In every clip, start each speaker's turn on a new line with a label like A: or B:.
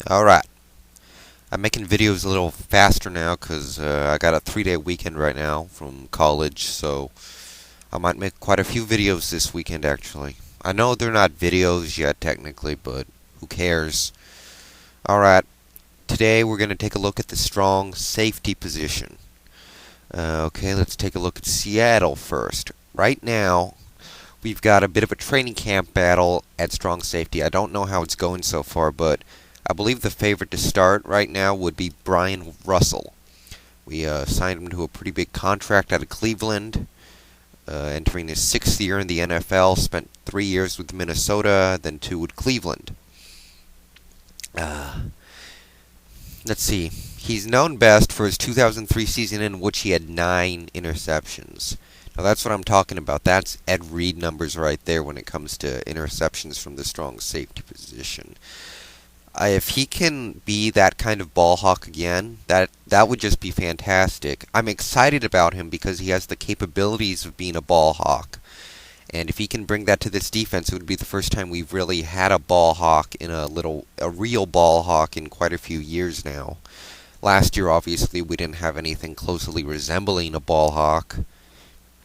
A: Alright, I'm making videos a little faster now because I got a 3-day weekend right now from college, so I might make quite a few videos this weekend actually. I know they're not videos yet technically, but who cares? Alright, today we're going to take a look at the strong safety position. Okay, let's take a look at Seattle first. Right now, we've got a bit of a training camp battle at strong safety. I don't know how it's going so far, but I believe the favorite to start right now would be Brian Russell. We signed him to a pretty big contract out of Cleveland, entering his sixth year in the NFL. Spent 3 years with Minnesota, then 2 with Cleveland. Uh, let's see. He's known best for his 2003 season in which he had 9 interceptions. Now that's what I'm talking about. That's Ed Reed numbers right there when it comes to interceptions from the strong safety position. If he can be that kind of ball hawk again, that would just be fantastic. I'm excited about him because he has the capabilities of being a ball hawk. And if he can bring that to this defense, it would be the first time we've really had a ball hawk in a real ball hawk in quite a few years now. Last year, obviously, we didn't have anything closely resembling a ball hawk.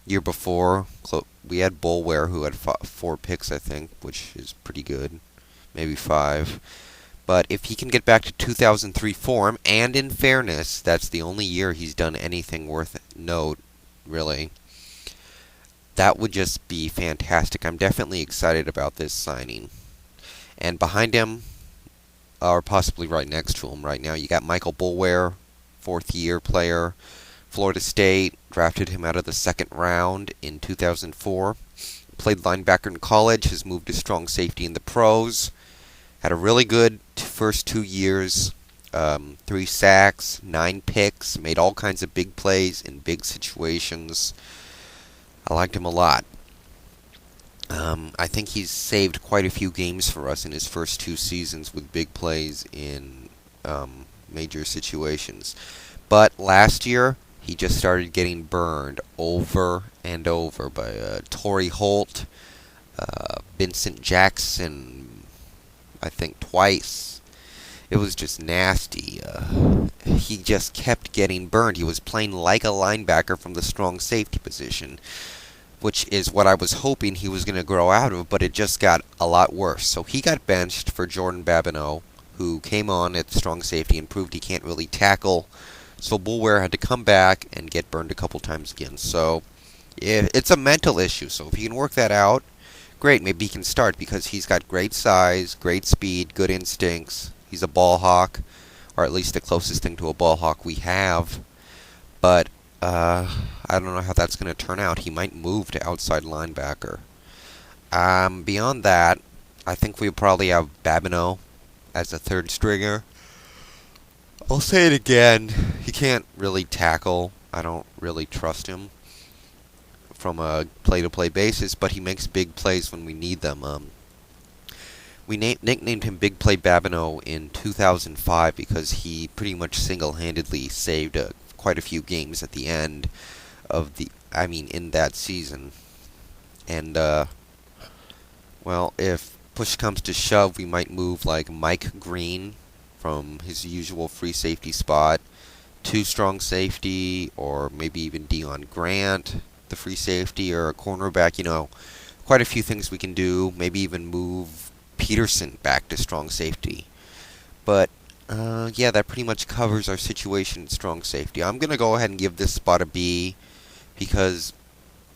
A: Year before, we had Bulware who had 4 picks, I think, which is pretty good. Maybe 5. But if he can get back to 2003 form, and in fairness, that's the only year he's done anything worth note, really, that would just be fantastic. I'm definitely excited about this signing. And behind him, or possibly right next to him right now, you got Michael Bulware, 4th-year player. Florida State drafted him out of the second round in 2004. Played linebacker in college, has moved to strong safety in the pros. Had a really good first 2 years. 3 sacks, 9 picks, made all kinds of big plays in big situations. I liked him a lot. I think he's saved quite a few games for us in his first 2 seasons with big plays in major situations. But last year, he just started getting burned over and over by Torrey Holt, Vincent Jackson, I think twice. It was just nasty. He just kept getting burned. He was playing like a linebacker from the strong safety position, which is what I was hoping he was going to grow out of, but it just got a lot worse. So he got benched for Jordan Babineau, who came on at strong safety and proved he can't really tackle. So Bulware had to come back and get burned a couple times again. So it's a mental issue. So if he can work that out, great, maybe he can start because he's got great size, great speed, good instincts. He's a ball hawk, or at least the closest thing to a ball hawk we have. But I don't know how that's going to turn out. He might move to outside linebacker. Beyond that, I think we'll probably have Babineau as a third stringer. I'll say it again. He can't really tackle. I don't really trust him from a play-to-play basis, but he makes big plays when we need them. We nicknamed him Big Play Babineau in 2005 because he pretty much single-handedly saved quite a few games at the end of in that season. And, well, if push comes to shove, we might move like Mike Green from his usual free safety spot to strong safety, or maybe even Deion Grant, the free safety, or a cornerback. Quite a few things we can do. Maybe even move Peterson back to strong safety. But yeah, that pretty much covers our situation in strong safety. I'm going to go ahead and give this spot a B because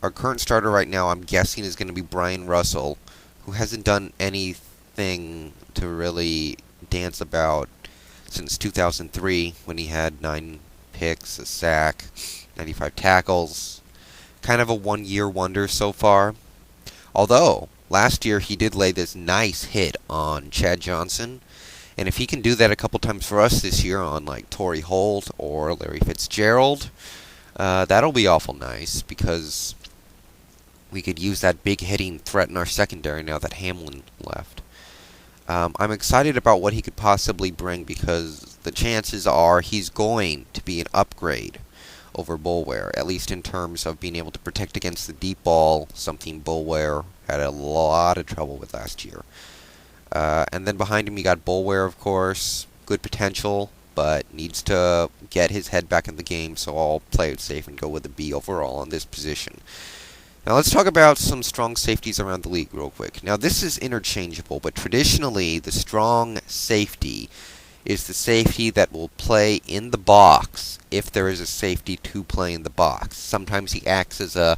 A: our current starter right now, I'm guessing, is going to be Brian Russell, who hasn't done anything to really dance about since 2003 when he had 9 picks, a sack, 95 tackles. Kind of a one-year wonder so far. Although, last year he did lay this nice hit on Chad Johnson. And if he can do that a couple times for us this year on like Torrey Holt or Larry Fitzgerald, that'll be awful nice because we could use that big hitting threat in our secondary now that Hamlin left. I'm excited about what he could possibly bring because the chances are he's going to be an upgrade over Bulware, at least in terms of being able to protect against the deep ball, something Bulware had a lot of trouble with last year. And then behind him, you got Bulware, of course. Good potential, but needs to get his head back in the game, so I'll play it safe and go with a B overall on this position. Now let's talk about some strong safeties around the league real quick. Now this is interchangeable, but traditionally the strong safety is the safety that will play in the box if there is a safety to play in the box. Sometimes he acts as an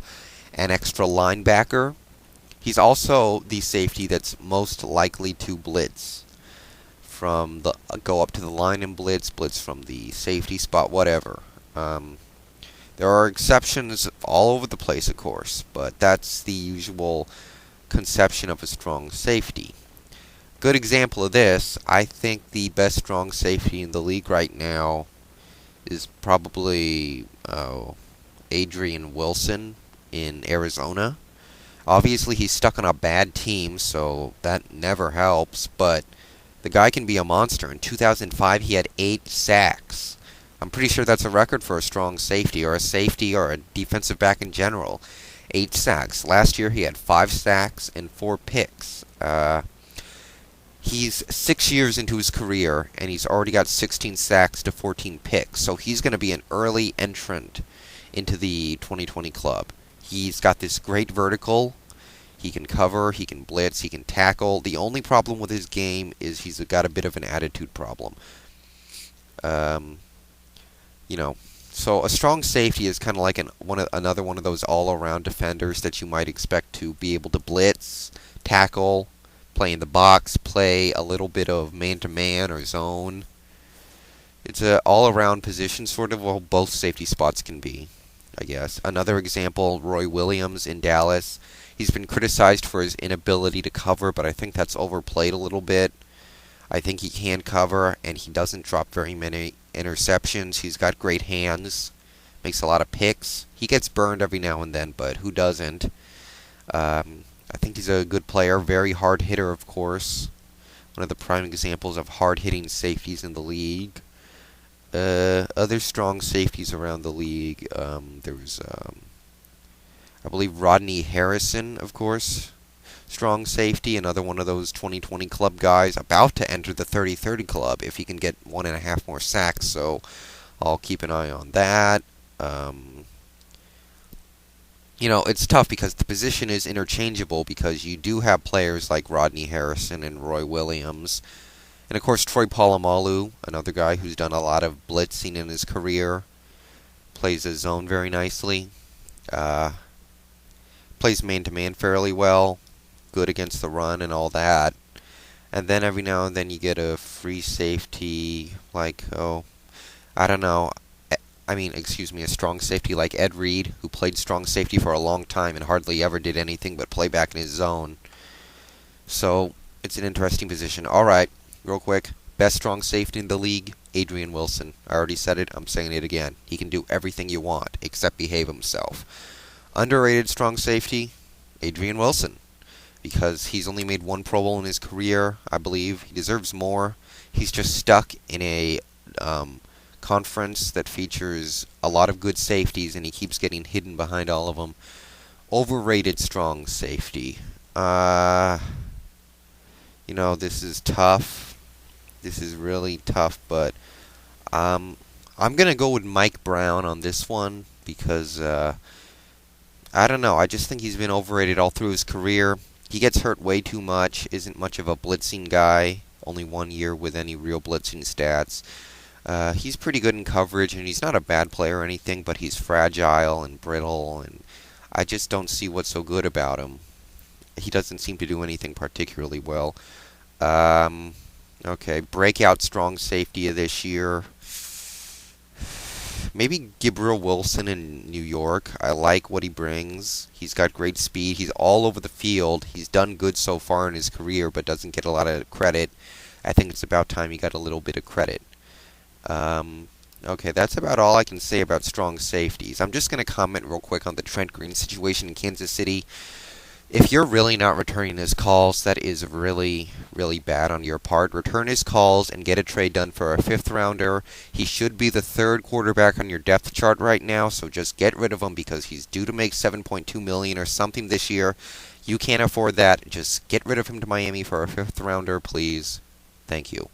A: extra linebacker. He's also the safety that's most likely to blitz from the go up to the line and blitz from the safety spot, whatever. There are exceptions all over the place, of course, but that's the usual conception of a strong safety. Good example of this, I think the best strong safety in the league right now is probably Adrian Wilson in Arizona. Obviously, he's stuck on a bad team, so that never helps, but the guy can be a monster. In 2005, he had 8 sacks. I'm pretty sure that's a record for a strong safety, or a defensive back in general. 8 sacks. Last year, he had 5 sacks and 4 picks. He's 6 years into his career, and he's already got 16 sacks to 14 picks, so he's going to be an early entrant into the 2020 club. He's got this great vertical. He can cover, he can blitz, he can tackle. The only problem with his game is he's got a bit of an attitude problem. You know, so a strong safety is kind of like another one of those all-around defenders that you might expect to be able to blitz, tackle, play in the box, play a little bit of man-to-man or zone. It's an all-around position, sort of, well, both safety spots can be, I guess. Another example, Roy Williams in Dallas. He's been criticized for his inability to cover, but I think that's overplayed a little bit. I think he can cover, and he doesn't drop very many interceptions. He's got great hands, makes a lot of picks. He gets burned every now and then, but who doesn't? I think he's a good player, very hard hitter, of course. One of the prime examples of hard-hitting safeties in the league. Other strong safeties around the league, there's, I believe, Rodney Harrison, of course. Strong safety, another one of those 2020 club guys, about to enter the 30-30 club if he can get 1.5 more sacks, so I'll keep an eye on that. You know, it's tough because the position is interchangeable because you do have players like Rodney Harrison and Roy Williams. And of course, Troy Polamalu, another guy who's done a lot of blitzing in his career, plays his zone very nicely. Plays man-to-man fairly well, good against the run and all that. And then every now and then you get a free safety like, I don't know. A strong safety like Ed Reed, who played strong safety for a long time and hardly ever did anything but play back in his zone. So, it's an interesting position. Alright, real quick. Best strong safety in the league, Adrian Wilson. I already said it, I'm saying it again. He can do everything you want, except behave himself. Underrated strong safety, Adrian Wilson. Because he's only made 1 Pro Bowl in his career, I believe. He deserves more. He's just stuck in a conference that features a lot of good safeties, and he keeps getting hidden behind all of them. Overrated strong safety. This is tough. This is really tough, but I'm going to go with Mike Brown on this one because, I don't know. I just think he's been overrated all through his career. He gets hurt way too much, isn't much of a blitzing guy, only 1 year with any real blitzing stats. He's pretty good in coverage, and he's not a bad player or anything, but he's fragile and brittle, and I just don't see what's so good about him. He doesn't seem to do anything particularly well. Okay, breakout strong safety of this year. Maybe Gabriel Wilson in New York. I like what he brings. He's got great speed. He's all over the field. He's done good so far in his career, but doesn't get a lot of credit. I think it's about time he got a little bit of credit. Okay, that's about all I can say about strong safeties. I'm just going to comment real quick on the Trent Green situation in Kansas City. If you're really not returning his calls, that is really, really bad on your part. Return his calls and get a trade done for a 5th rounder. He should be the 3rd quarterback on your depth chart right now, so just get rid of him because he's due to make $7.2 million or something this year. You can't afford that. Just get rid of him to Miami for a fifth rounder, please. Thank you.